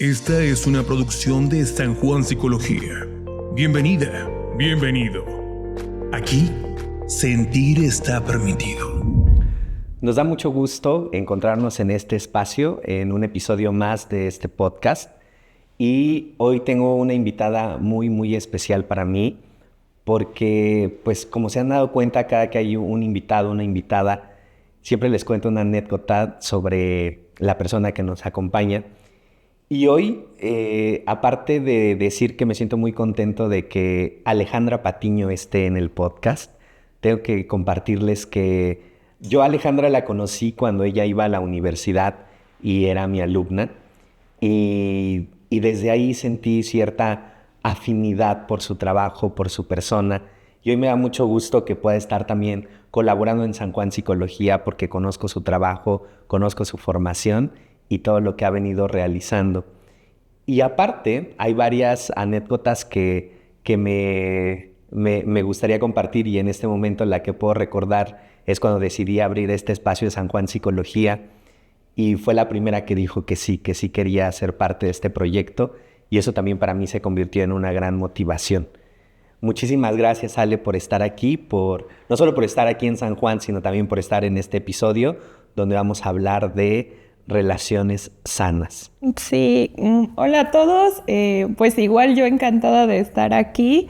Esta es una producción de San Juan Psicología. Bienvenida, bienvenido. Aquí, sentir está permitido. Nos da mucho gusto encontrarnos en este espacio, en un episodio más de este podcast. Y hoy tengo una invitada muy especial para mí, porque, pues, como se han dado cuenta, cada que hay un invitado, una invitada, siempre les cuento una anécdota sobre la persona que nos acompaña. Y hoy, aparte de decir que me siento muy contento de que Alejandra Patiño esté en el podcast, tengo que compartirles que yo a Alejandra la conocí cuando ella iba a la universidad y era mi alumna. Y desde ahí sentí cierta afinidad por su trabajo, por su persona. Y hoy me da mucho gusto que pueda estar también colaborando en San Juan Psicología porque conozco su trabajo, conozco su formación y todo lo que ha venido realizando. Y aparte, hay varias anécdotas que me gustaría compartir, y en este momento la que puedo recordar es cuando decidí abrir este espacio de San Juan Psicología y fue la primera que dijo que sí quería ser parte de este proyecto, y eso también para mí se convirtió en una gran motivación. Muchísimas gracias, Ale, por estar aquí, no solo por estar aquí en San Juan, sino también por estar en este episodio donde vamos a hablar de relaciones sanas. Sí, hola a todos, pues igual yo encantada de estar aquí.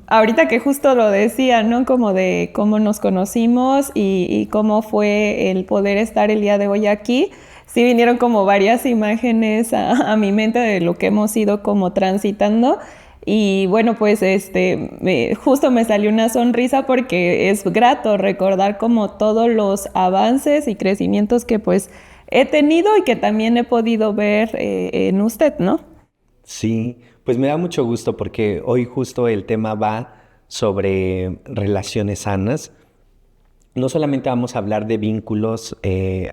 Ahorita que justo lo decía, ¿no? Como de cómo nos conocimos y cómo fue el poder estar el día de hoy aquí. Sí vinieron como varias imágenes a mi mente de lo que hemos ido como transitando. Y bueno, pues justo me salió una sonrisa porque es grato recordar como todos los avances y crecimientos que pues he tenido y que también he podido ver en usted, ¿no? Sí, pues me da mucho gusto porque hoy justo el tema va sobre relaciones sanas. No solamente vamos a hablar de vínculos de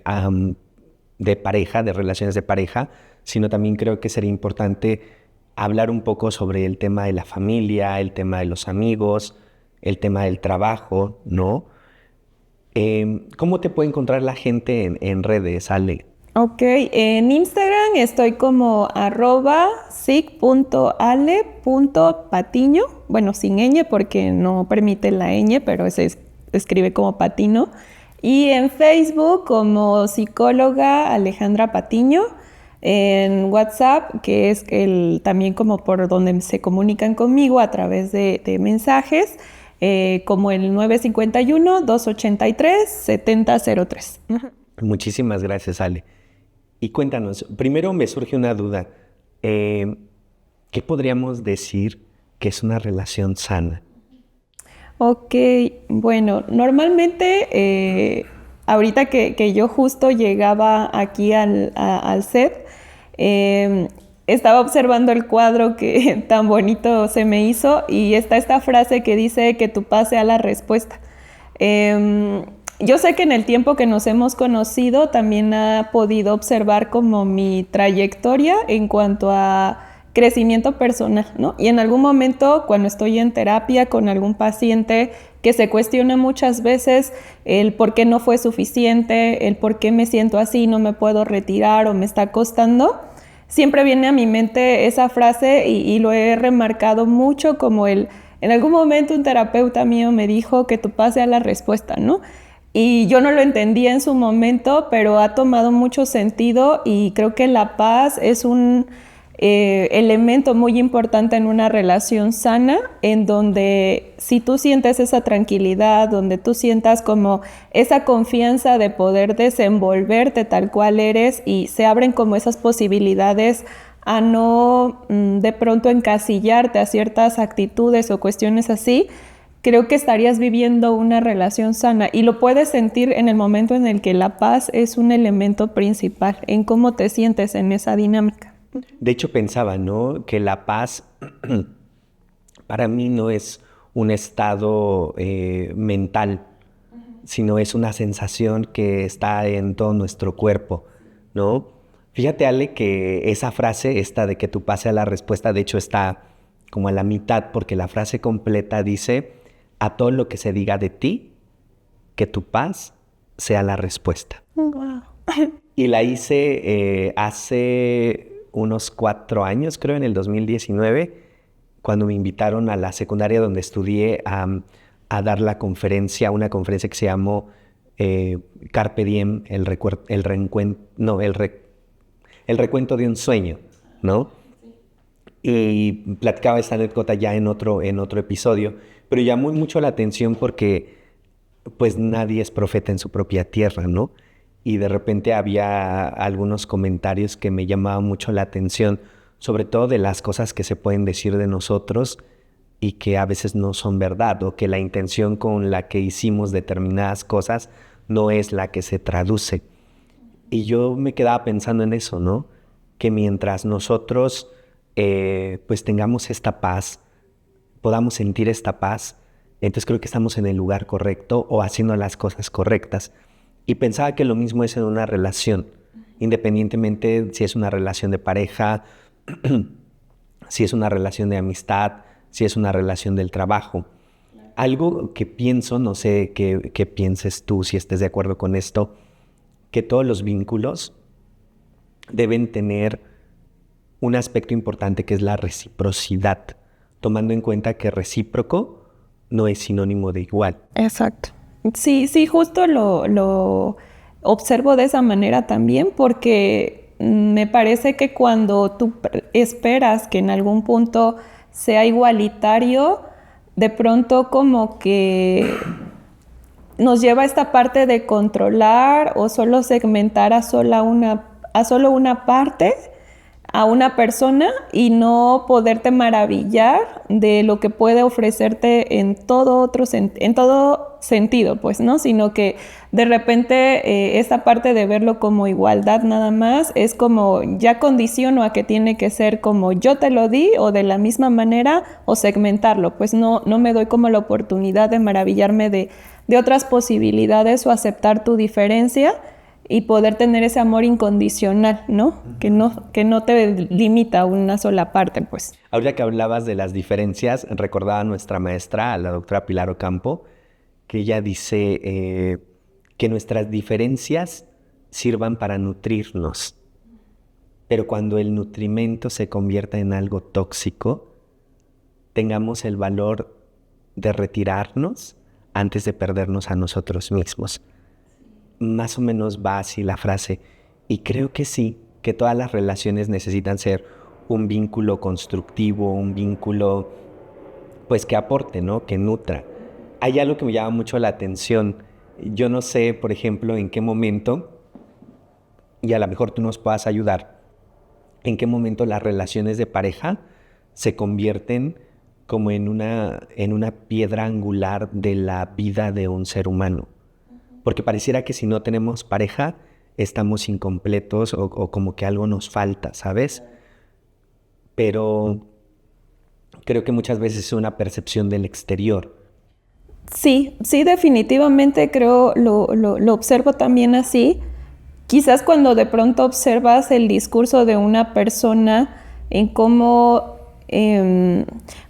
pareja, de relaciones de pareja, sino también creo que sería importante hablar un poco sobre el tema de la familia, el tema de los amigos, el tema del trabajo, ¿no? ¿Cómo te puede encontrar la gente en redes, Ale? Ok, en Instagram estoy como @sig.ale.patiño, bueno, sin ñ porque no permite la ñ, pero se escribe como Patino. Y en Facebook como psicóloga Alejandra Patiño. En WhatsApp, que es también como por donde se comunican conmigo a través de mensajes, como el 951-283-7003. Muchísimas gracias, Ale. Y cuéntanos, primero me surge una duda. ¿Qué podríamos decir que es una relación sana? Ok, bueno, normalmente ahorita que yo justo llegaba aquí al set, estaba observando el cuadro que tan bonito se me hizo y está esta frase que dice que tu paz sea la respuesta. Yo sé que en el tiempo que nos hemos conocido también ha podido observar como mi trayectoria en cuanto a crecimiento personal, ¿no? Y en algún momento, cuando estoy en terapia con algún paciente que se cuestiona muchas veces el por qué no fue suficiente, el por qué me siento así, no me puedo retirar o me está costando, siempre viene a mi mente esa frase y lo he remarcado mucho como en algún momento un terapeuta mío me dijo que tu paz sea la respuesta, ¿no? Y yo no lo entendía en su momento, pero ha tomado mucho sentido y creo que la paz es un elemento muy importante en una relación sana, en donde si tú sientes esa tranquilidad, donde tú sientas como esa confianza de poder desenvolverte tal cual eres y se abren como esas posibilidades a no de pronto encasillarte a ciertas actitudes o cuestiones así, creo que estarías viviendo una relación sana y lo puedes sentir en el momento en el que la paz es un elemento principal en cómo te sientes en esa dinámica. De hecho, pensaba, ¿no? Que la paz para mí no es un estado mental, sino es una sensación que está en todo nuestro cuerpo, ¿no? Fíjate, Ale, que esa frase, esta de que tu paz sea la respuesta, de hecho está como a la mitad, porque la frase completa dice: a todo lo que se diga de ti, que tu paz sea la respuesta. Wow. Y la hice hace unos 4 años, creo, en el 2019, cuando me invitaron a la secundaria donde estudié a dar la conferencia, una conferencia que se llamó Carpe Diem, el recuento de un sueño, ¿no? Y platicaba esta anécdota ya en otro episodio, pero llamó mucho la atención porque pues nadie es profeta en su propia tierra, ¿no? Y de repente había algunos comentarios que me llamaban mucho la atención, sobre todo de las cosas que se pueden decir de nosotros y que a veces no son verdad, o que la intención con la que hicimos determinadas cosas no es la que se traduce. Y yo me quedaba pensando en eso, ¿no? Que mientras nosotros pues tengamos esta paz, podamos sentir esta paz, entonces creo que estamos en el lugar correcto o haciendo las cosas correctas. Y pensaba que lo mismo es en una relación, independientemente si es una relación de pareja, si es una relación de amistad, si es una relación del trabajo. Algo que pienso, no sé qué pienses tú, si estés de acuerdo con esto, que todos los vínculos deben tener un aspecto importante que es la reciprocidad, tomando en cuenta que recíproco no es sinónimo de igual. Exacto. Sí, sí, justo lo observo de esa manera también, porque me parece que cuando tú esperas que en algún punto sea igualitario, de pronto como que nos lleva a esta parte de controlar o solo segmentar a solo una parte, a una persona, y no poderte maravillar de lo que puede ofrecerte en todo sentido, pues, ¿no? Sino que de repente esta parte de verlo como igualdad nada más es como ya condiciono a que tiene que ser como yo te lo di o de la misma manera, o segmentarlo, pues no me doy como la oportunidad de maravillarme de otras posibilidades o aceptar tu diferencia y poder tener ese amor incondicional, ¿no? Que no te limita a una sola parte, pues. Ahorita que hablabas de las diferencias, recordaba a nuestra maestra, a la doctora Pilar Ocampo, que ella dice que nuestras diferencias sirvan para nutrirnos, pero cuando el nutrimento se convierta en algo tóxico, tengamos el valor de retirarnos antes de perdernos a nosotros mismos. Más o menos va así la frase, y creo que sí, que todas las relaciones necesitan ser un vínculo constructivo, un vínculo pues que aporte, ¿no? Que nutra. Hay algo que me llama mucho la atención. Yo no sé, por ejemplo, en qué momento, y a lo mejor tú nos puedas ayudar, en qué momento las relaciones de pareja se convierten como en una piedra angular de la vida de un ser humano. Porque pareciera que si no tenemos pareja, estamos incompletos o como que algo nos falta, ¿sabes? Pero creo que muchas veces es una percepción del exterior. Sí, sí, definitivamente creo, lo observo también así. Quizás cuando de pronto observas el discurso de una persona en cómo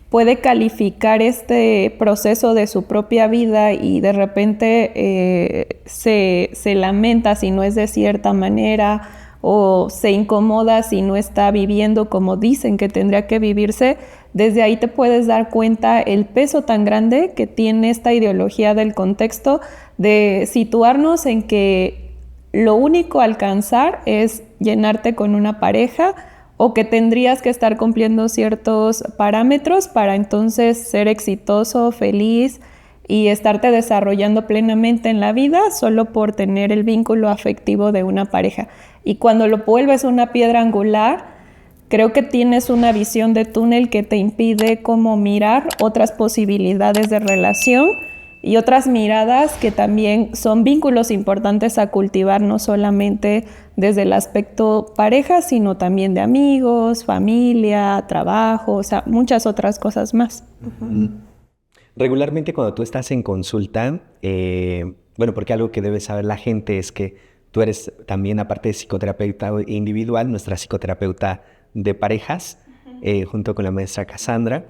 puede calificar este proceso de su propia vida y de repente se lamenta si no es de cierta manera o se incomoda si no está viviendo como dicen que tendría que vivirse, desde ahí te puedes dar cuenta el peso tan grande que tiene esta ideología del contexto de situarnos en que lo único a alcanzar es llenarte con una pareja, o que tendrías que estar cumpliendo ciertos parámetros para entonces ser exitoso, feliz y estarte desarrollando plenamente en la vida solo por tener el vínculo afectivo de una pareja. Y cuando lo vuelves una piedra angular, creo que tienes una visión de túnel que te impide como mirar otras posibilidades de relación y otras miradas que también son vínculos importantes a cultivar, no solamente desde el aspecto pareja, sino también de amigos, familia, trabajo, o sea, muchas otras cosas más. Regularmente cuando tú estás en consulta, bueno, porque algo que debe saber la gente es que tú eres también, aparte de psicoterapeuta individual, nuestra psicoterapeuta de parejas, junto con la maestra Cassandra.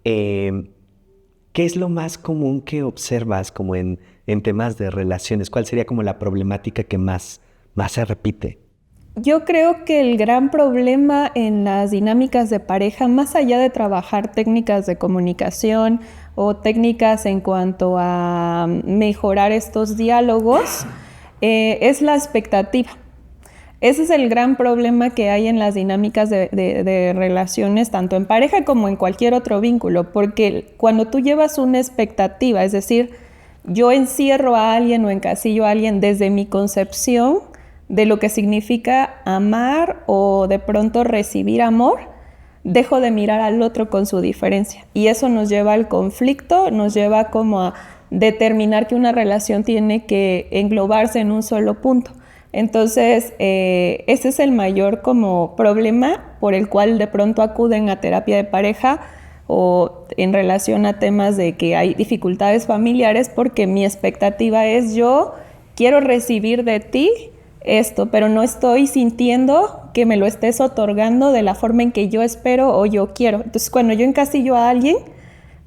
¿Qué es lo más común que observas como en temas de relaciones? ¿Cuál sería como la problemática que más más se repite? Yo creo que el gran problema en las dinámicas de pareja, más allá de trabajar técnicas de comunicación o técnicas en cuanto a mejorar estos diálogos, es la expectativa. Ese es el gran problema que hay en las dinámicas de relaciones, tanto en pareja como en cualquier otro vínculo, porque cuando tú llevas una expectativa, es decir, yo encierro a alguien o encasillo a alguien desde mi concepción de lo que significa amar o de pronto recibir amor, dejo de mirar al otro con su diferencia. Y eso nos lleva al conflicto, nos lleva como a determinar que una relación tiene que englobarse en un solo punto. Entonces, ese es el mayor como problema por el cual de pronto acuden a terapia de pareja o en relación a temas de que hay dificultades familiares, porque mi expectativa es yo quiero recibir de ti esto, pero no estoy sintiendo que me lo estés otorgando de la forma en que yo espero o yo quiero. Entonces, cuando yo encasillo a alguien,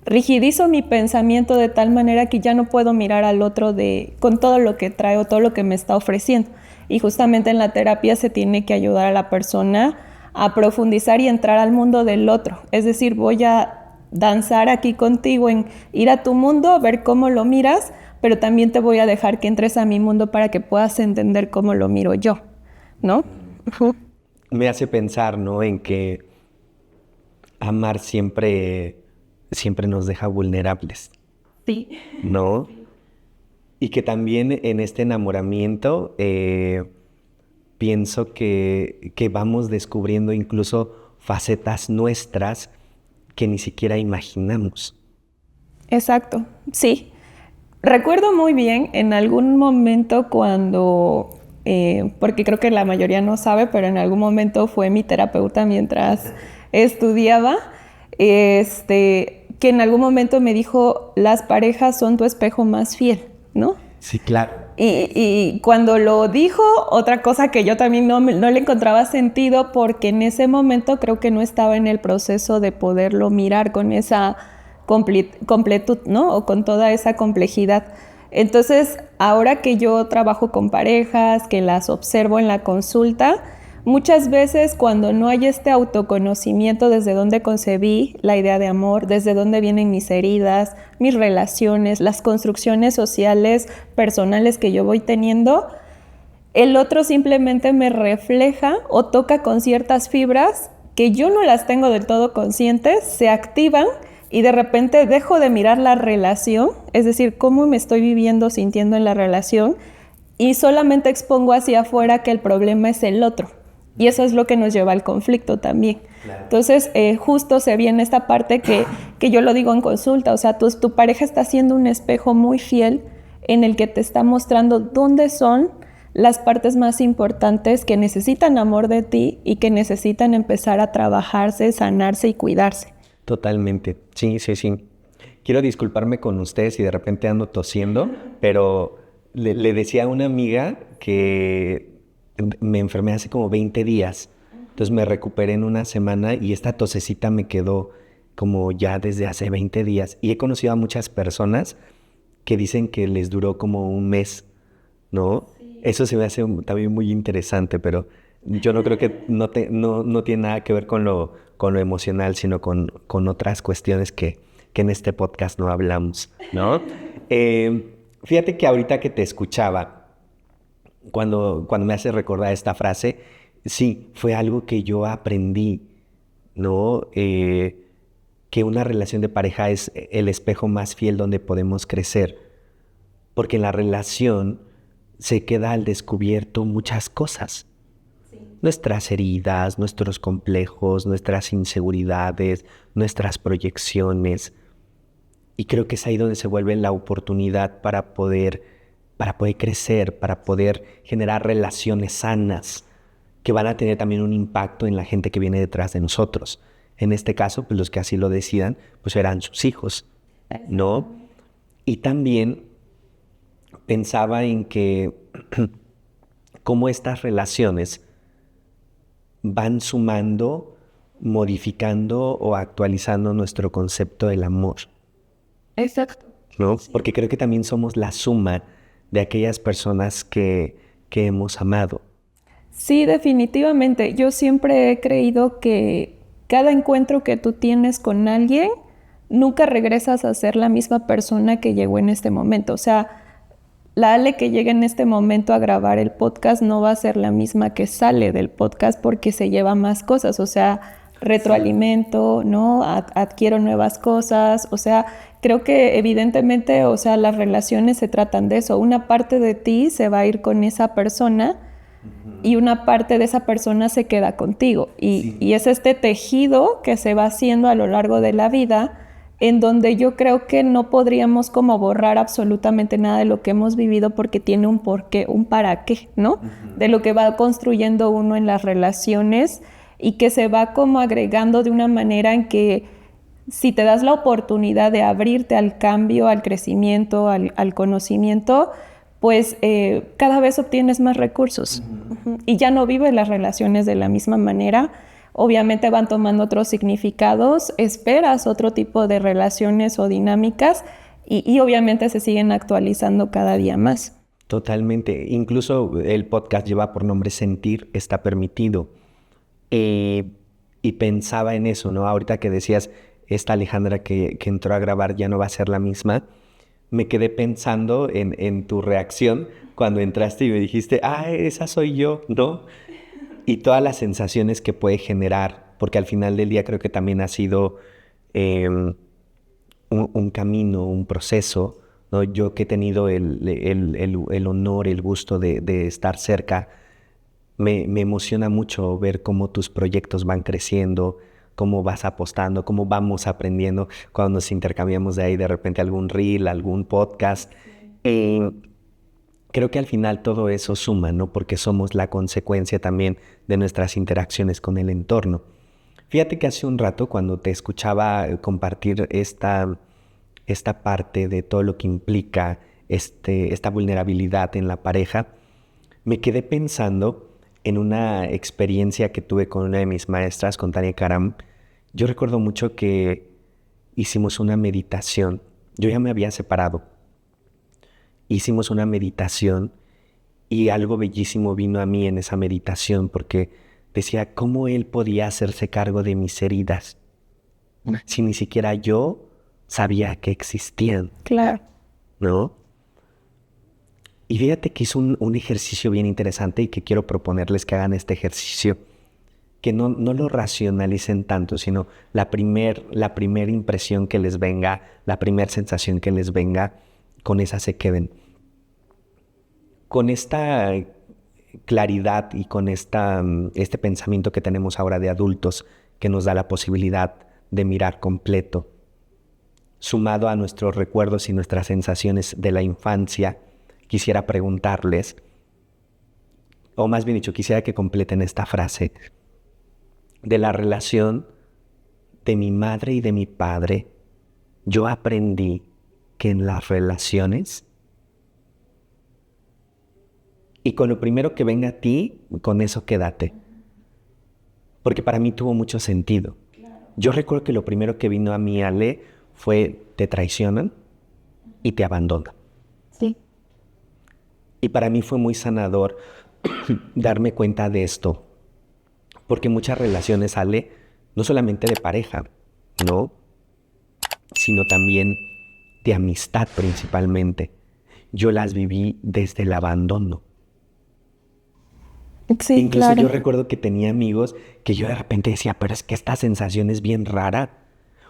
rigidizo mi pensamiento de tal manera que ya no puedo mirar al otro con todo lo que trae o todo lo que me está ofreciendo. Y justamente en la terapia se tiene que ayudar a la persona a profundizar y entrar al mundo del otro. Es decir, voy a danzar aquí contigo en ir a tu mundo, ver cómo lo miras, pero también te voy a dejar que entres a mi mundo para que puedas entender cómo lo miro yo, ¿no? Me hace pensar, ¿no?, en que amar siempre nos deja vulnerables. Sí. ¿No? Y que también en este enamoramiento pienso que vamos descubriendo incluso facetas nuestras que ni siquiera imaginamos. Exacto, sí. Recuerdo muy bien en algún momento cuando, porque creo que la mayoría no sabe, pero en algún momento fue mi terapeuta mientras estudiaba, que en algún momento me dijo, las parejas son tu espejo más fiel, ¿no? Sí, claro. Y cuando lo dijo, otra cosa que yo también no le encontraba sentido, porque en ese momento creo que no estaba en el proceso de poderlo mirar con esa completud, ¿no? O con toda esa complejidad. Entonces, ahora que yo trabajo con parejas, que las observo en la consulta, muchas veces cuando no hay este autoconocimiento desde dónde concebí la idea de amor, desde dónde vienen mis heridas, mis relaciones, las construcciones sociales, personales que yo voy teniendo, el otro simplemente me refleja o toca con ciertas fibras que yo no las tengo del todo conscientes, se activan y de repente dejo de mirar la relación, es decir, cómo me estoy viviendo, sintiendo en la relación, y solamente expongo hacia afuera que el problema es el otro. Y eso es lo que nos lleva al conflicto también. Claro. Entonces, justo se viene esta parte que yo lo digo en consulta, o sea, tu pareja está siendo un espejo muy fiel en el que te está mostrando dónde son las partes más importantes que necesitan amor de ti y que necesitan empezar a trabajarse, sanarse y cuidarse. Totalmente, sí. Quiero disculparme con ustedes si de repente ando tosiendo, pero le decía a una amiga que me enfermé hace como 20 días, entonces me recuperé en una semana y esta tosecita me quedó como ya desde hace 20 días. Y he conocido a muchas personas que dicen que les duró como un mes, ¿no? Sí. Eso se me hace también muy interesante, pero yo no creo que no tiene nada que ver con lo emocional, sino con otras cuestiones que en este podcast no hablamos, ¿no? Fíjate que ahorita que te escuchaba, cuando me hace recordar esta frase, sí, fue algo que yo aprendí, ¿no? Que una relación de pareja es el espejo más fiel donde podemos crecer, porque en la relación se queda al descubierto muchas cosas. Nuestras heridas, nuestros complejos, nuestras inseguridades, nuestras proyecciones. Y creo que es ahí donde se vuelve la oportunidad para poder crecer, para poder generar relaciones sanas que van a tener también un impacto en la gente que viene detrás de nosotros. En este caso, pues los que así lo decidan, pues serán sus hijos, ¿no? Y también pensaba en que cómo estas relaciones van sumando, modificando o actualizando nuestro concepto del amor. Exacto. ¿No? Sí. Porque creo que también somos la suma de aquellas personas que que hemos amado. Sí, definitivamente. Yo siempre he creído que cada encuentro que tú tienes con alguien, nunca regresas a ser la misma persona que llegó en este momento. O sea, la Ale que llega en este momento a grabar el podcast no va a ser la misma que sale del podcast porque se lleva más cosas. O sea, retroalimento, ¿no? Adquiero nuevas cosas. O sea, creo que evidentemente, o sea, las relaciones se tratan de eso. Una parte de ti se va a ir con esa persona y una parte de esa persona se queda contigo. Y es este tejido que se va haciendo a lo largo de la vida, en donde yo creo que no podríamos como borrar absolutamente nada de lo que hemos vivido porque tiene un porqué, un para qué, ¿no? De lo que va construyendo uno en las relaciones y que se va como agregando de una manera en que si te das la oportunidad de abrirte al cambio, al crecimiento, al conocimiento, pues cada vez obtienes más recursos y ya no vives las relaciones de la misma manera. Obviamente van tomando otros significados, esperas otro tipo de relaciones o dinámicas y obviamente se siguen actualizando cada día más. Totalmente. Incluso el podcast lleva por nombre Sentir está permitido. Y pensaba en eso, ¿no? Ahorita que decías, esta Alejandra que entró a grabar ya no va a ser la misma, me quedé pensando en tu reacción cuando entraste y me dijiste, esa soy yo, ¿no? Y todas las sensaciones que puede generar, porque al final del día creo que también ha sido un camino, un proceso, ¿no? Yo que he tenido el honor, el gusto de estar cerca, me emociona mucho ver cómo tus proyectos van creciendo, cómo vas apostando, cómo vamos aprendiendo cuando nos intercambiamos de ahí de repente algún reel, algún podcast. Creo que al final todo eso suma, ¿no? Porque somos la consecuencia también de nuestras interacciones con el entorno. Fíjate que hace un rato cuando te escuchaba compartir esta parte de todo lo que implica esta vulnerabilidad en la pareja, me quedé pensando en una experiencia que tuve con una de mis maestras, con Tania Karam. Yo recuerdo mucho que hicimos una meditación. Yo ya me había separado. Hicimos una meditación y algo bellísimo vino a mí en esa meditación porque decía cómo él podía hacerse cargo de mis heridas si ni siquiera yo sabía que existían. Claro. ¿No? Y fíjate que hizo un ejercicio bien interesante y que quiero proponerles que hagan este ejercicio. Que no lo racionalicen tanto, sino la primer impresión que les venga, la primer sensación que les venga, con esa se queden. Con esta claridad y con este pensamiento que tenemos ahora de adultos, que nos da la posibilidad de mirar completo, sumado a nuestros recuerdos y nuestras sensaciones de la infancia, quisiera preguntarles, o más bien dicho, quisiera que completen esta frase. De la relación de mi madre y de mi padre, yo aprendí que en las relaciones, y con lo primero que venga a ti, con eso quédate. Porque para mí tuvo mucho sentido. Yo recuerdo que lo primero que vino a mí, Ale, fue te traicionan y te abandonan. Sí. Y para mí fue muy sanador darme cuenta de esto. Porque muchas relaciones, Ale, no solamente de pareja, ¿no? Sino también de amistad principalmente. Yo las viví desde el abandono. Sí, Incluso claro. yo recuerdo que tenía amigos que yo de repente decía, pero es que esta sensación es bien rara.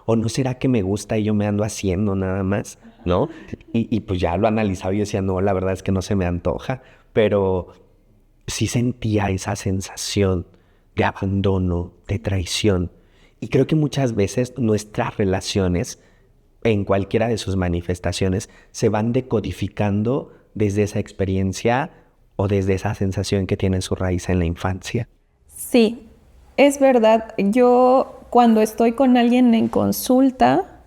¿O no será que me gusta y yo me ando haciendo nada más? ¿No? Y pues ya lo analizaba y yo decía, no, la verdad es que no se me antoja. Pero sí sentía esa sensación de abandono, de traición. Y creo que muchas veces nuestras relaciones, en cualquiera de sus manifestaciones, se van decodificando desde esa experiencia o desde esa sensación que tiene su raíz en la infancia. Sí, es verdad. Yo cuando estoy con alguien en consulta,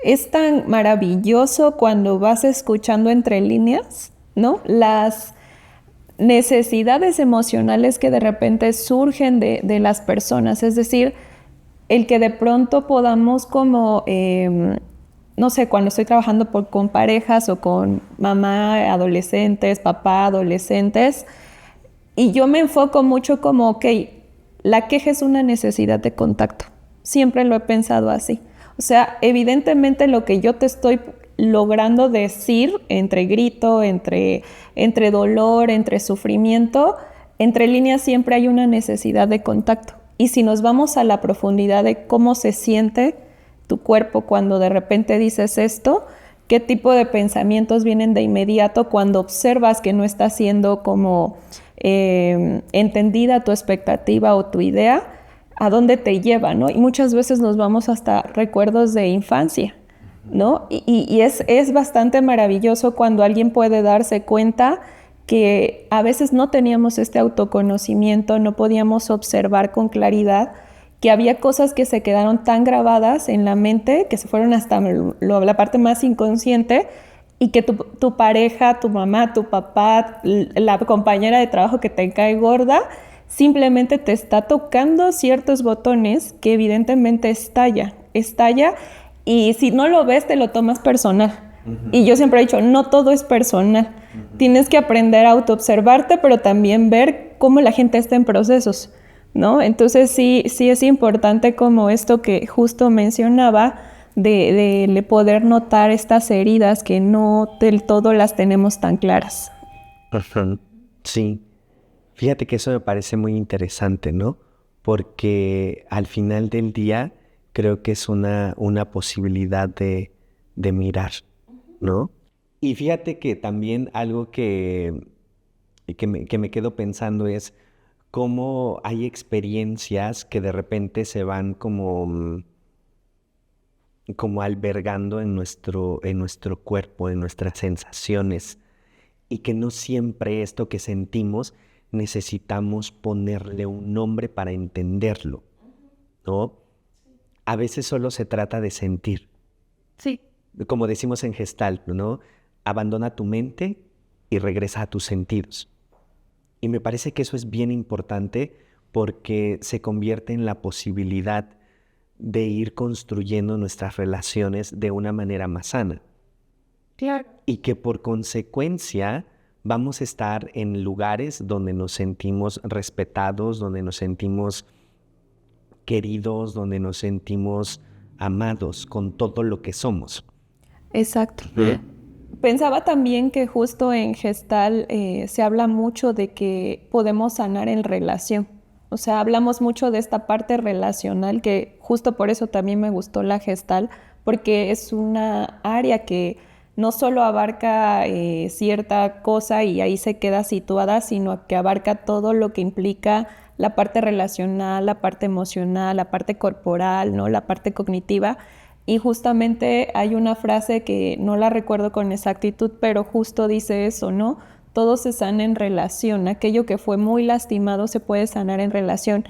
es tan maravilloso cuando vas escuchando entre líneas, ¿no? Las necesidades emocionales que de repente surgen de las personas. Es decir, el que de pronto podamos como, no sé, cuando estoy trabajando con parejas o con mamá adolescentes, papá adolescentes, Y yo me enfoco mucho como, ok, la queja es una necesidad de contacto. Siempre lo he pensado así. O sea, evidentemente lo que yo te estoy logrando decir entre grito, entre dolor, entre sufrimiento, entre líneas siempre hay una necesidad de contacto. Y si nos vamos a la profundidad de cómo se siente tu cuerpo cuando de repente dices esto, qué tipo de pensamientos vienen de inmediato cuando observas que no está siendo como entendida tu expectativa o tu idea, a dónde te lleva, ¿no? Y muchas veces nos vamos hasta recuerdos de infancia, ¿no? Y es bastante maravilloso cuando alguien puede darse cuenta que a veces no teníamos este autoconocimiento, no podíamos observar con claridad, que había cosas que se quedaron tan grabadas en la mente, que se fueron hasta la parte más inconsciente, y que tu pareja, tu mamá, tu papá, la compañera de trabajo que te cae gorda, simplemente te está tocando ciertos botones que evidentemente estalla, y si no lo ves, te lo tomas personal. Y yo siempre he dicho, no todo es personal. Tienes que aprender a autoobservarte, pero también ver cómo la gente está en procesos, ¿no? Entonces sí es importante como esto que justo mencionaba, de poder notar estas heridas que no del todo las tenemos tan claras. Sí, fíjate que eso me parece muy interesante, ¿no? Porque al final del día creo que es una posibilidad de mirar, ¿no? Y fíjate que también algo que me quedo pensando es cómo hay experiencias que de repente se van como albergando en nuestro cuerpo, en nuestras sensaciones, y que no siempre esto que sentimos necesitamos ponerle un nombre para entenderlo, ¿no? A veces solo se trata de sentir. Sí. Como decimos en Gestalt, ¿no? Abandona tu mente y regresa a tus sentidos. Y me parece que eso es bien importante porque se convierte en la posibilidad de ir construyendo nuestras relaciones de una manera más sana. Claro. Y que por consecuencia vamos a estar en lugares donde nos sentimos respetados, donde nos sentimos queridos, donde nos sentimos amados con todo lo que somos. Exacto. Pensaba también que justo en Gestal se habla mucho de que podemos sanar en relación. O sea, hablamos mucho de esta parte relacional, que justo por eso también me gustó la Gestal, porque es una área que no solo abarca cierta cosa y ahí se queda situada, sino que abarca todo lo que implica la parte relacional, la parte emocional, la parte corporal, ¿no? La parte cognitiva. Y justamente hay una frase que no la recuerdo con exactitud, pero justo dice eso, ¿no? Todo se sana en relación. Aquello que fue muy lastimado se puede sanar en relación.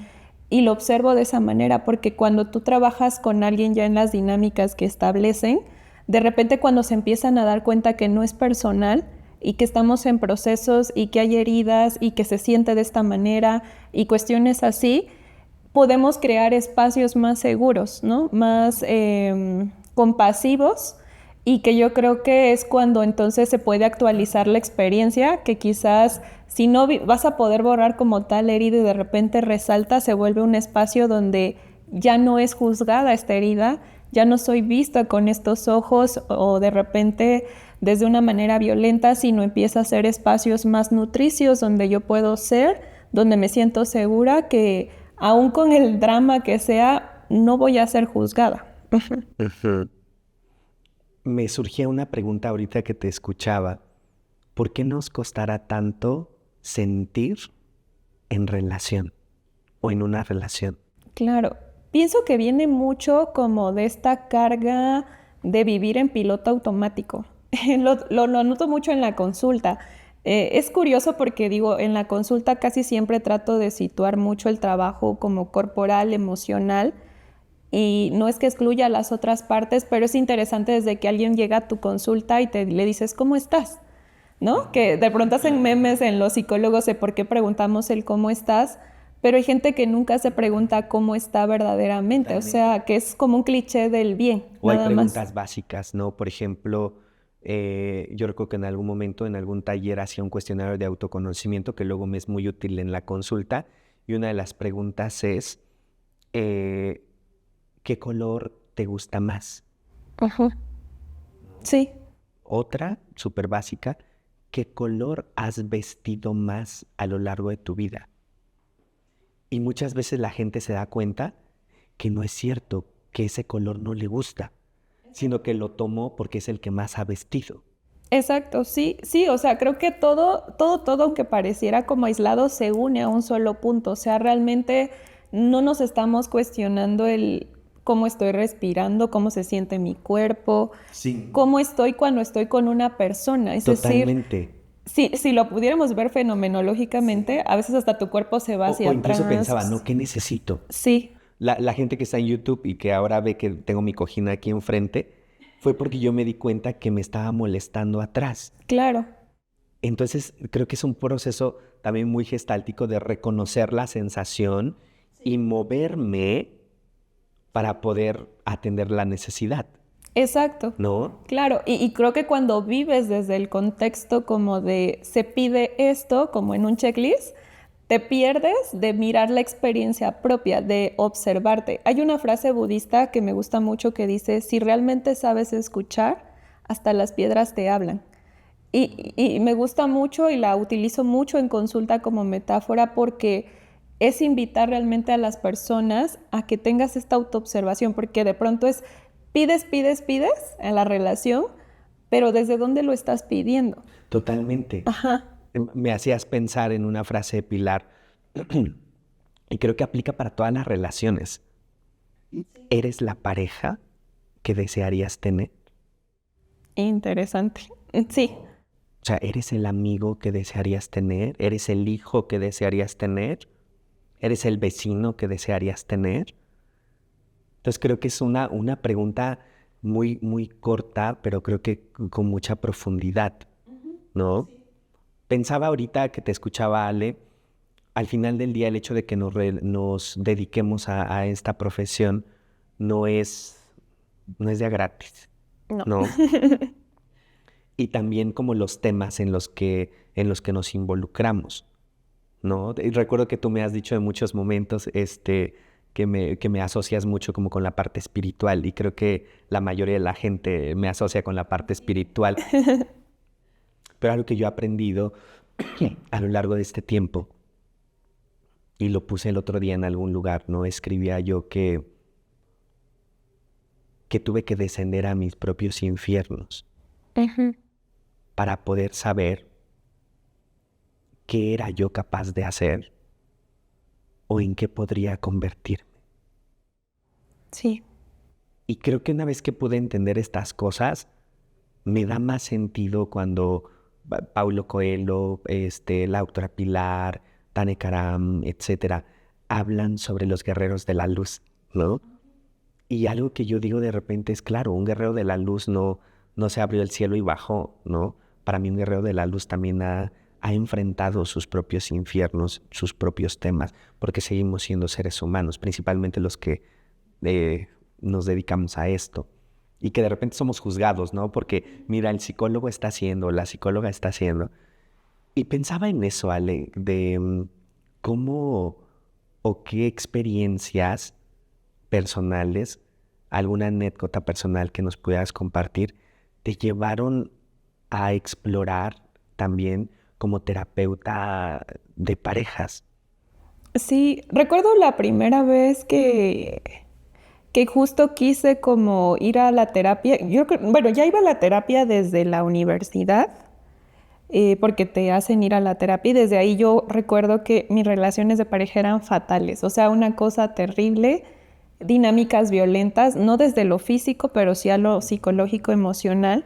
Y lo observo de esa manera porque cuando tú trabajas con alguien ya en las dinámicas que establecen, de repente cuando se empiezan a dar cuenta que no es personal y que estamos en procesos y que hay heridas y que se siente de esta manera y cuestiones así, podemos crear espacios más seguros, ¿no? Más compasivos, y que yo creo que es cuando entonces se puede actualizar la experiencia, que quizás si no vas a poder borrar como tal herida y de repente resalta, se vuelve un espacio donde ya no es juzgada esta herida, ya no soy vista con estos ojos o de repente desde una manera violenta, sino empieza a ser espacios más nutricios donde yo puedo ser, donde me siento segura que aún con el drama que sea, no voy a ser juzgada. Me surgía una pregunta ahorita que te escuchaba. ¿Por qué nos costará tanto sentir en relación o en una relación? Claro, pienso que viene mucho como de esta carga de vivir en piloto automático. Lo noto mucho en la consulta. Es curioso porque digo, en la consulta casi siempre trato de situar mucho el trabajo como corporal, emocional, y no es que excluya las otras partes, pero es interesante desde que alguien llega a tu consulta y le dices, ¿cómo estás? ¿No? Que de pronto hacen memes en los psicólogos de por qué preguntamos el cómo estás, pero hay gente que nunca se pregunta cómo está verdaderamente, o sea, que es como un cliché del bien. O hay nada preguntas más. básicas, ¿no? Por ejemplo, Yo recuerdo que en algún momento, en algún taller, hacía un cuestionario de autoconocimiento que luego me es muy útil en la consulta. Y una de las preguntas es, ¿qué color te gusta más? Ajá. Sí. Otra, súper básica, ¿qué color has vestido más a lo largo de tu vida? Y muchas veces la gente se da cuenta que no es cierto, que ese color no le gusta, sino que lo tomó porque es el que más ha vestido. Exacto, sí, sí, o sea, creo que todo, aunque pareciera como aislado, se une a un solo punto. O sea, realmente no nos estamos cuestionando el cómo estoy respirando, cómo se siente mi cuerpo, Sí, cómo estoy cuando estoy con una persona. Es decir, totalmente. si lo pudiéramos ver fenomenológicamente, a veces hasta tu cuerpo se va O hacia incluso pensaba, atrás. ¿no? ¿Qué necesito? Sí, La gente que está en YouTube y que ahora ve que tengo mi cojín aquí enfrente, fue porque yo me di cuenta que me estaba molestando atrás. claro. Entonces, creo que es un proceso también muy gestáltico de reconocer la sensación y moverme para poder atender la necesidad, Exacto. ¿no? Claro, y creo que cuando vives desde el contexto como de se pide esto, como en un checklist, te pierdes de mirar la experiencia propia, de observarte. Hay una frase budista que me gusta mucho que dice, si realmente sabes escuchar, hasta las piedras te hablan. Y me gusta mucho y la utilizo mucho en consulta como metáfora porque es invitar realmente a las personas a que tengas esta autoobservación, porque de pronto es pides en la relación, pero ¿desde dónde lo estás pidiendo? Totalmente. Ajá. Me hacías pensar en una frase de Pilar y creo que aplica para todas las relaciones. ¿Eres la pareja que desearías tener? Interesante. Sí, O sea, ¿eres el amigo que desearías tener? ¿Eres el hijo que desearías tener? ¿Eres el vecino que desearías tener? Entonces creo que es una pregunta muy, muy corta, pero creo que con mucha profundidad, ¿no? Pensaba ahorita que te escuchaba, Ale, al final del día el hecho de que nos dediquemos a esta profesión no no es de a gratis, no. ¿no? Y también como los temas en los que nos involucramos, ¿no? Y recuerdo que tú me has dicho en muchos momentos que me asocias mucho como con la parte espiritual y creo que la mayoría de la gente me asocia con la parte espiritual. Pero algo que yo he aprendido a lo largo de este tiempo, y lo puse el otro día en algún lugar, ¿no? Escribía yo que tuve que descender a mis propios infiernos Ujú. para poder saber qué era yo capaz de hacer o en qué podría convertirme. Sí, Y creo que una vez que pude entender estas cosas, me da más sentido cuando Paulo Coelho, la autora Pilar, Tane Karam, etcétera, hablan sobre los guerreros de la luz, ¿no? Y algo que yo digo de repente es, claro, un guerrero de la luz no se abrió el cielo y bajó, ¿no? Para mí un guerrero de la luz también ha enfrentado sus propios infiernos, sus propios temas, porque seguimos siendo seres humanos, principalmente los que nos dedicamos a esto. Y que de repente somos juzgados, ¿no? Porque, mira, el psicólogo está haciendo, la psicóloga está haciendo. Y pensaba en eso, Ale, de cómo o qué experiencias personales, alguna anécdota personal que nos pudieras compartir, te llevaron a explorar también como terapeuta de parejas. sí, recuerdo la primera vez que justo quise como ir a la terapia. Bueno, ya iba a la terapia desde la universidad, porque te hacen ir a la terapia y desde ahí yo recuerdo que mis relaciones de pareja eran fatales, o sea, una cosa terrible, dinámicas violentas, no desde lo físico, pero sí a lo psicológico, emocional.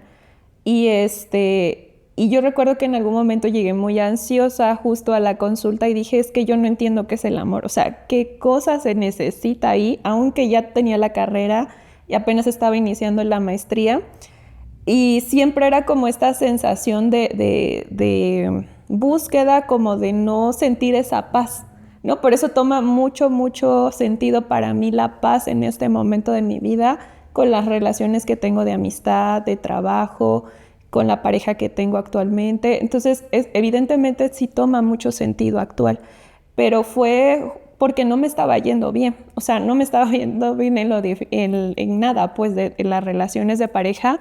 Y yo recuerdo que en algún momento llegué muy ansiosa justo a la consulta y dije, es que yo no entiendo qué es el amor, o sea, qué cosa se necesita ahí, aunque ya tenía la carrera y apenas estaba iniciando la maestría. Y siempre era como esta sensación de búsqueda, como de no sentir esa paz, ¿no? Por eso toma mucho, mucho sentido para mí la paz en este momento de mi vida, con las relaciones que tengo de amistad, de trabajo, con la pareja que tengo actualmente. Entonces, evidentemente sí toma mucho sentido actual, pero fue porque no me estaba yendo bien. O sea, no me estaba yendo bien en nada, pues, en las relaciones de pareja.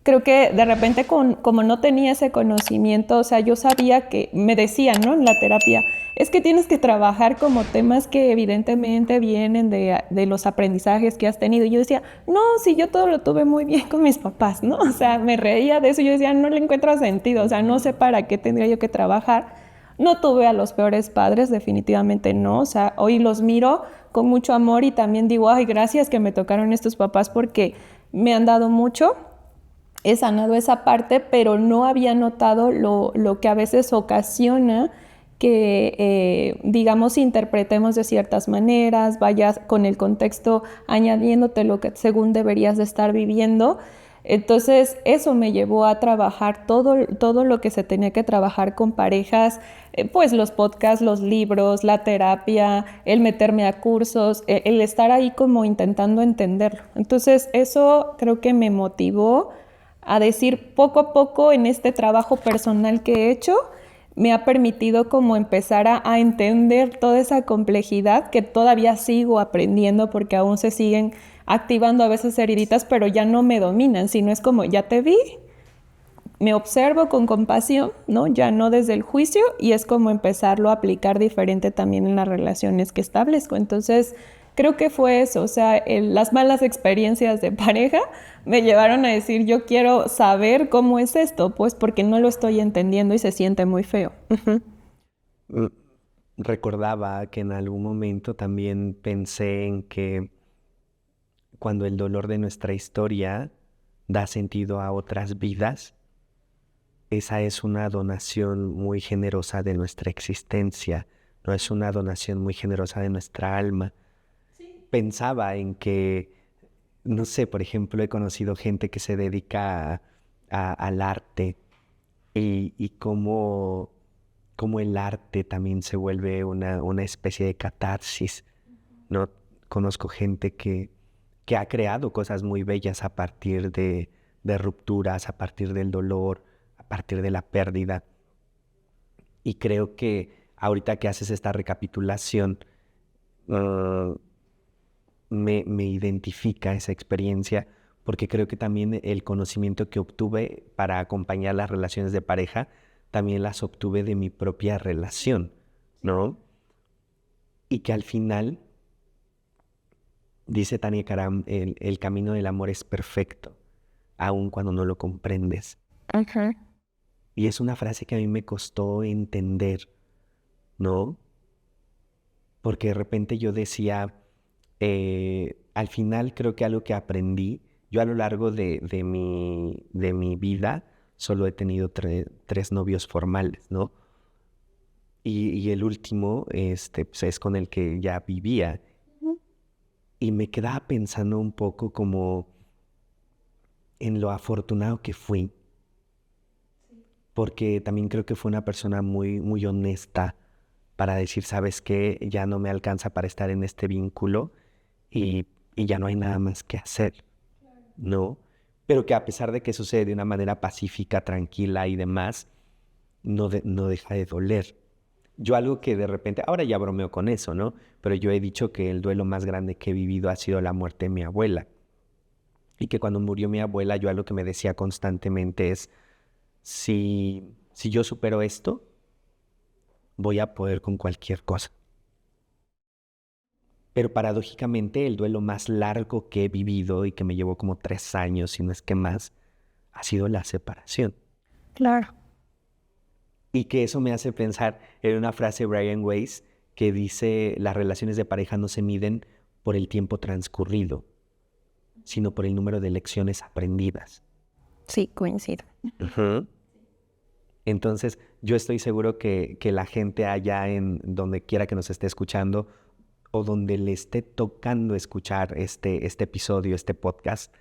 Creo que de repente como no tenía ese conocimiento, o sea, yo sabía que me decían, ¿no? En la terapia, es que tienes que trabajar como temas que evidentemente vienen de los aprendizajes que has tenido. Y yo decía, no, si yo todo lo tuve muy bien con mis papás, ¿no? O sea, me reía de eso. Yo decía, no le encuentro sentido, o sea, no sé para qué tendría yo que trabajar. No tuve a los peores padres, definitivamente no. O sea, hoy los miro con mucho amor y también digo, ay, gracias que me tocaron estos papás porque me han dado mucho. He sanado esa parte, pero no había notado lo que a veces ocasiona que, digamos, interpretemos de ciertas maneras, vayas con el contexto añadiéndote lo que según deberías de estar viviendo. Entonces, eso me llevó a trabajar todo lo que se tenía que trabajar con parejas, pues los podcasts, los libros, la terapia, el meterme a cursos, el estar ahí como intentando entenderlo. Entonces, eso creo que me motivó a decir poco a poco en este trabajo personal que he hecho, me ha permitido como empezar a entender toda esa complejidad que todavía sigo aprendiendo porque aún se siguen activando a veces heriditas, pero ya no me dominan, sino es como ya te vi, me observo con compasión, ¿no? Ya no desde el juicio y es como empezarlo a aplicar diferente también en las relaciones que establezco. Entonces, creo que fue eso, o sea, las malas experiencias de pareja me llevaron a decir, yo quiero saber cómo es esto, pues porque no lo estoy entendiendo y se siente muy feo. Mm, Recordaba que en algún momento también pensé en que cuando el dolor de nuestra historia da sentido a otras vidas, esa es una donación muy generosa de nuestra existencia, no es una donación muy generosa de nuestra alma. Pensaba en que, no sé, por ejemplo, he conocido gente que se dedica al arte y cómo el arte también se vuelve una especie de catarsis, ¿no? Conozco gente que ha creado cosas muy bellas a partir de rupturas, a partir del dolor, a partir de la pérdida. Y creo que ahorita que haces esta recapitulación, uh, me identifica esa experiencia porque creo que también el conocimiento que obtuve para acompañar las relaciones de pareja, también las obtuve de mi propia relación, ¿no? Y que al final, dice Tania Karam, el camino del amor es perfecto, aun cuando no lo comprendes. Ajá. Y es una frase que a mí me costó entender, ¿no? Porque de repente yo decía, al final creo que algo que aprendí, yo a lo largo de mi vida solo he tenido tres novios formales, ¿no? Y el último, pues es con el que ya vivía. Y me quedaba pensando un poco como en lo afortunado que fui, porque también creo que fue una persona muy, muy honesta para decir, ¿sabes qué? Ya no me alcanza para estar en este vínculo y ya no hay nada más que hacer, ¿no? Pero que a pesar de que sucede de una manera pacífica, tranquila y demás, no deja de doler. Yo algo que de repente, ahora ya bromeo con eso, ¿no? Pero yo he dicho que el duelo más grande que he vivido ha sido la muerte de mi abuela. Y que cuando murió mi abuela, yo algo que me decía constantemente es, si yo supero esto, voy a poder con cualquier cosa. Pero paradójicamente el duelo más largo que he vivido y que me llevó como 3 años, si no es que más, ha sido la separación. Claro. Y que eso me hace pensar en una frase de Brian Weiss que dice, las relaciones de pareja no se miden por el tiempo transcurrido, sino por el número de lecciones aprendidas. Sí, coincido. Ujú. Entonces, yo estoy seguro que la gente allá en donde quiera que nos esté escuchando o donde le esté tocando escuchar este episodio, este podcast,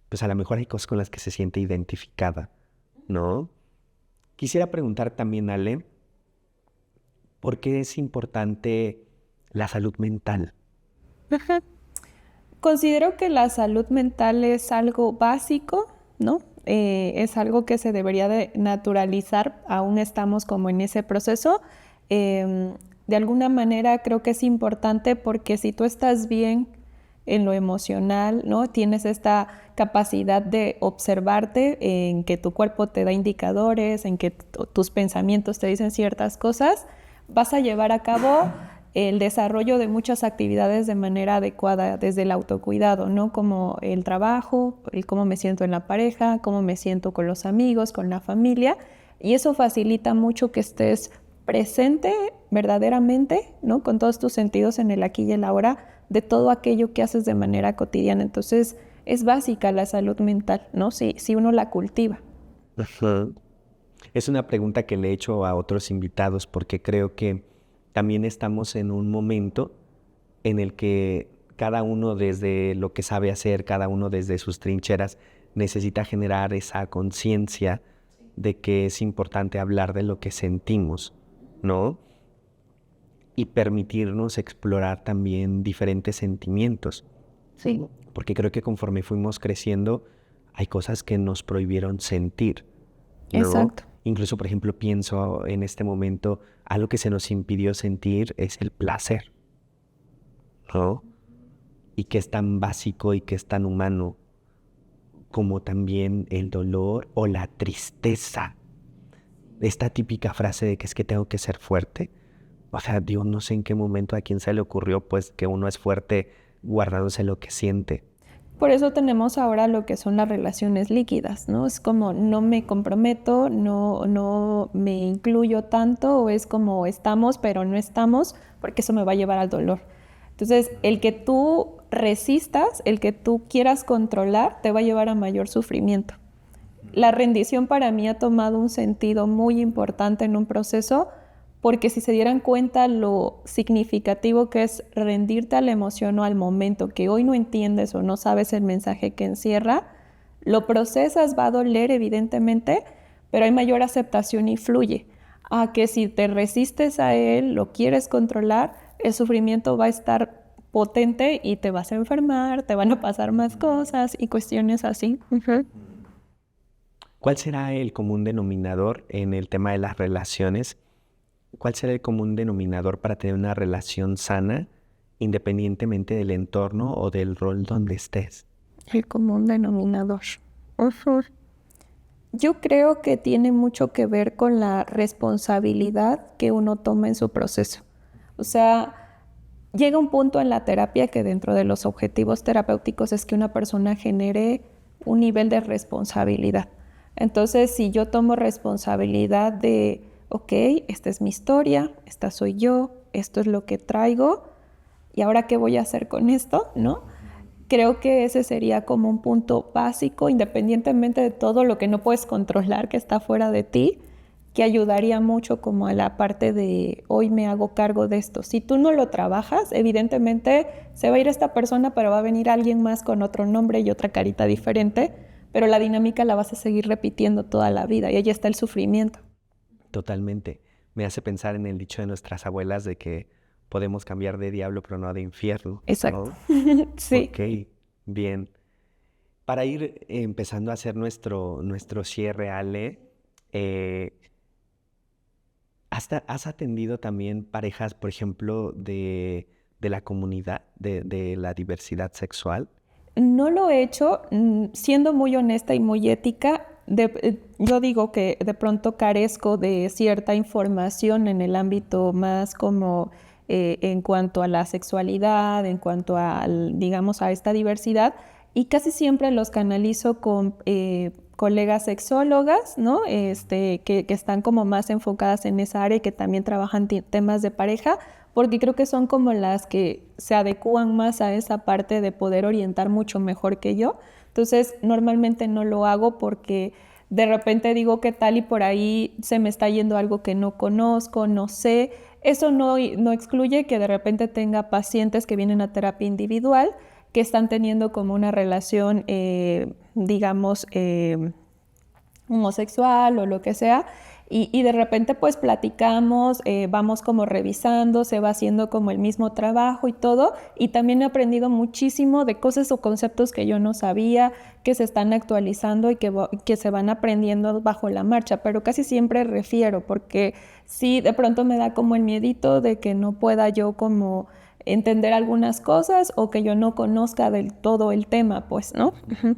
pues a lo mejor hay cosas con las que se siente identificada, ¿no? Quisiera preguntar también, Ale, ¿por qué es importante la salud mental? Considero que la salud mental es algo básico, ¿no? es algo que se debería de naturalizar, aún estamos como en ese proceso. De alguna manera creo que es importante porque si tú estás bien en lo emocional, ¿no? Tienes esta capacidad de observarte, en que tu cuerpo te da indicadores, en que tus pensamientos te dicen ciertas cosas, vas a llevar a cabo el desarrollo de muchas actividades de manera adecuada, desde el autocuidado, ¿no? Como el trabajo, el cómo me siento en la pareja, cómo me siento con los amigos, con la familia, y eso facilita mucho que estés presente verdaderamente, ¿no? Con todos tus sentidos en el aquí y el ahora, de todo aquello que haces de manera cotidiana. Entonces, es básica la salud mental, ¿no? Si uno la cultiva. Ajá. Es una pregunta que le he hecho a otros invitados porque creo que también estamos en un momento en el que cada uno desde lo que sabe hacer, cada uno desde sus trincheras, necesita generar esa conciencia de que es importante hablar de lo que sentimos, ¿no? Y permitirnos explorar también diferentes sentimientos. Sí. Porque creo que conforme fuimos creciendo, hay cosas que nos prohibieron sentir, ¿no? Exacto. Incluso, por ejemplo, pienso en este momento, algo que se nos impidió sentir es el placer, ¿no? Y que es tan básico y que es tan humano como también el dolor o la tristeza. Esta típica frase de que es que tengo que ser fuerte. O sea, Dios, no sé en qué momento a quién se le ocurrió pues que uno es fuerte guardándose lo que siente. Por eso tenemos ahora lo que son las relaciones líquidas, ¿no? Es como no me comprometo, no me incluyo tanto, o es como estamos pero no estamos, porque eso me va a llevar al dolor. Entonces, el que tú resistas, el que tú quieras controlar, te va a llevar a mayor sufrimiento. La rendición para mí ha tomado un sentido muy importante en un proceso, porque si se dieran cuenta lo significativo que es rendirte a la emoción o al momento que hoy no entiendes o no sabes el mensaje que encierra, lo procesas, va a doler evidentemente, pero hay mayor aceptación y fluye. A que si te resistes a él, lo quieres controlar, el sufrimiento va a estar potente y te vas a enfermar, te van a pasar más cosas y cuestiones así. ¿Cuál será el común denominador en el tema de las relaciones? ¿Cuál será el común denominador para tener una relación sana, independientemente del entorno o del rol donde estés? El común denominador. Yo creo que tiene mucho que ver con la responsabilidad que uno toma en su proceso. O sea, llega un punto en la terapia que dentro de los objetivos terapéuticos es que una persona genere un nivel de responsabilidad. Entonces, si yo tomo responsabilidad de, ok, esta es mi historia, esta soy yo, esto es lo que traigo, ¿y ahora qué voy a hacer con esto? ¿No? Creo que ese sería como un punto básico, independientemente de todo lo que no puedes controlar, que está fuera de ti, que ayudaría mucho como a la parte de hoy me hago cargo de esto. Si tú no lo trabajas, evidentemente se va a ir esta persona, pero va a venir alguien más con otro nombre y otra carita diferente, pero la dinámica la vas a seguir repitiendo toda la vida y ahí está el sufrimiento. Totalmente. Me hace pensar en el dicho de nuestras abuelas de que podemos cambiar de diablo pero no de infierno, Exacto. ¿no? Sí. Ok, bien. Para ir empezando a hacer nuestro cierre, Ale, ¿has atendido también parejas, por ejemplo, de la comunidad, de la diversidad sexual? No lo he hecho, siendo muy honesta y muy ética. Yo digo que de pronto carezco de cierta información en el ámbito más como en cuanto a la sexualidad, en cuanto a, digamos, a esta diversidad, y casi siempre los canalizo con colegas sexólogas, ¿no? Que están como más enfocadas en esa área y que también trabajan temas de pareja, porque creo que son como las que se adecúan más a esa parte de poder orientar mucho mejor que yo. Entonces, normalmente no lo hago porque de repente digo qué tal y por ahí se me está yendo algo que no conozco, no sé. Eso no excluye que de repente tenga pacientes que vienen a terapia individual, que están teniendo como una relación, digamos, homosexual o lo que sea, y de repente pues platicamos, vamos como revisando, se va haciendo como el mismo trabajo y todo, y también he aprendido muchísimo de cosas o conceptos que yo no sabía, que se están actualizando y que se van aprendiendo bajo la marcha, pero casi siempre refiero, porque sí, de pronto me da como el miedito de que no pueda yo como entender algunas cosas o que yo no conozca del todo el tema, pues, ¿no? Uh-huh.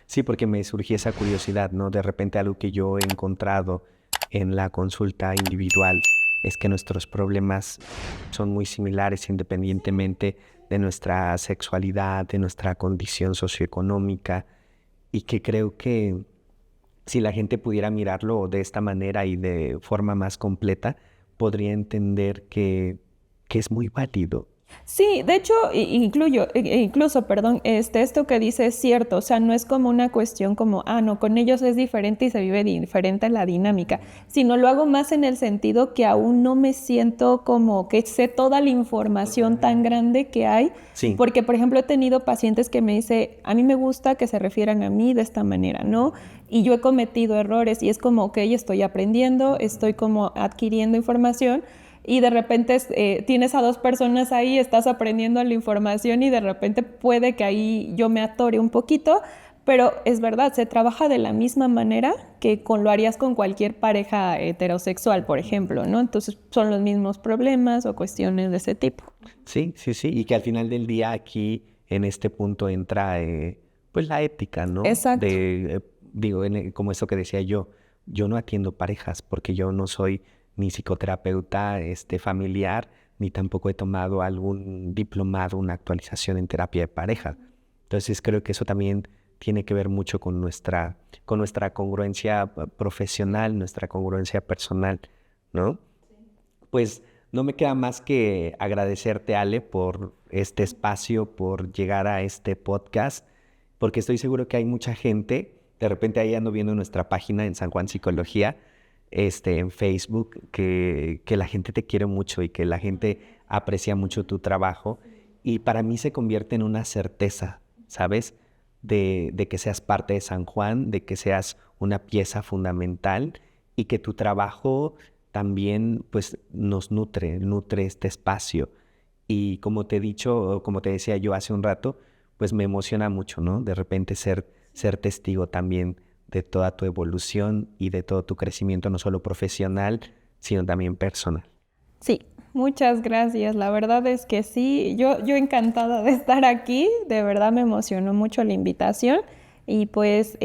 Sí, porque me surgía esa curiosidad, ¿no? De repente algo que yo he encontrado en la consulta individual es que nuestros problemas son muy similares independientemente de nuestra sexualidad, de nuestra condición socioeconómica, y que creo que si la gente pudiera mirarlo de esta manera y de forma más completa, podría entender que es muy válido. Sí, de hecho, incluso, esto que dice es cierto, o sea, no es como una cuestión como, no, con ellos es diferente y se vive diferente la dinámica, sino lo hago más en el sentido que aún no me siento como que sé toda la información tan grande que hay, sí. Porque, por ejemplo, he tenido pacientes que me dicen, a mí me gusta que se refieran a mí de esta manera, ¿no? Y yo he cometido errores y es como, ok, estoy aprendiendo, estoy como adquiriendo información, y de repente tienes a dos personas ahí, estás aprendiendo la información y de repente puede que ahí yo me atore un poquito, pero es verdad, se trabaja de la misma manera que lo harías con cualquier pareja heterosexual, por ejemplo, ¿no? Entonces son los mismos problemas o cuestiones de ese tipo. Sí, y que al final del día aquí en este punto entra pues la ética, ¿no? Exacto. Como eso que decía yo no atiendo parejas porque yo no soy ni psicoterapeuta familiar, ni tampoco he tomado algún diplomado, una actualización en terapia de pareja. Entonces creo que eso también tiene que ver mucho con nuestra congruencia profesional, nuestra congruencia personal, ¿no? Sí. Pues no me queda más que agradecerte, Ale, por este espacio, por llegar a este podcast, porque estoy seguro que hay mucha gente, de repente ahí ando viendo nuestra página en San Juan Psicología, en Facebook, que la gente te quiere mucho y que la gente aprecia mucho tu trabajo, y para mí se convierte en una certeza, ¿sabes? De que seas parte de San Juan, de que seas una pieza fundamental y que tu trabajo también pues nos nutre este espacio. Y como te he dicho, como te decía yo hace un rato, pues me emociona mucho, ¿no? De repente ser testigo también de toda tu evolución y de todo tu crecimiento, no solo profesional, sino también personal. Sí, muchas gracias. La verdad es que sí, yo encantada de estar aquí. De verdad me emocionó mucho la invitación y pues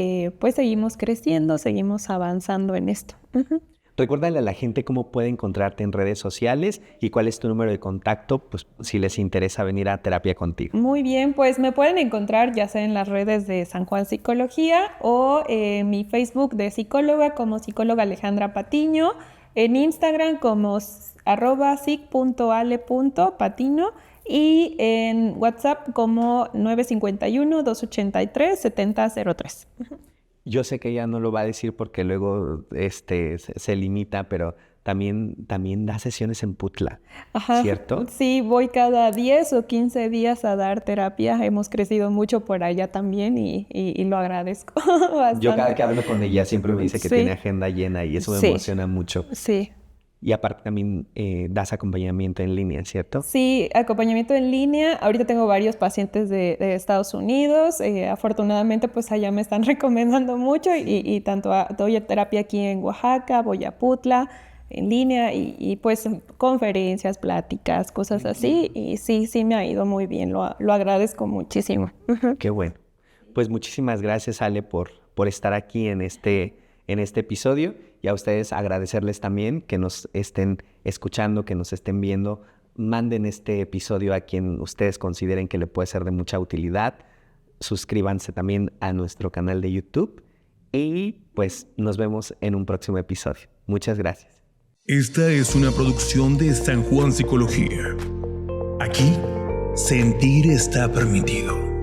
seguimos creciendo, seguimos avanzando en esto. Uh-huh. Recuérdale a la gente cómo puede encontrarte en redes sociales y cuál es tu número de contacto, pues si les interesa venir a terapia contigo. Muy bien, pues me pueden encontrar ya sea en las redes de San Juan Psicología o en mi Facebook de psicóloga como psicóloga Alejandra Patiño, en Instagram como @sic.ale.patino y en WhatsApp como 951-283-7003. Yo sé que ella no lo va a decir porque luego se limita, pero también da sesiones en Putla, Ajá, ¿cierto? Sí, voy cada 10 o 15 días a dar terapia. Hemos crecido mucho por allá también y lo agradezco bastante. Yo cada que hablo con ella siempre me dice que tiene agenda llena y eso me emociona mucho. Sí. Y aparte también das acompañamiento en línea, ¿cierto? Sí, acompañamiento en línea. Ahorita tengo varios pacientes de Estados Unidos. Afortunadamente, pues allá me están recomendando mucho y tanto doy terapia aquí en Oaxaca, voy a Putla en línea y pues conferencias, pláticas, cosas así. Y sí me ha ido muy bien. Lo agradezco muchísimo. Qué bueno. Pues muchísimas gracias, Ale, por estar aquí en este episodio, y a ustedes agradecerles también que nos estén escuchando, que nos estén viendo. Manden este episodio a quien ustedes consideren que le puede ser de mucha utilidad. Suscríbanse también a nuestro canal de YouTube y pues nos vemos en un próximo episodio. Muchas gracias. Esta es una producción de San Juan Psicología. Aquí, sentir está permitido.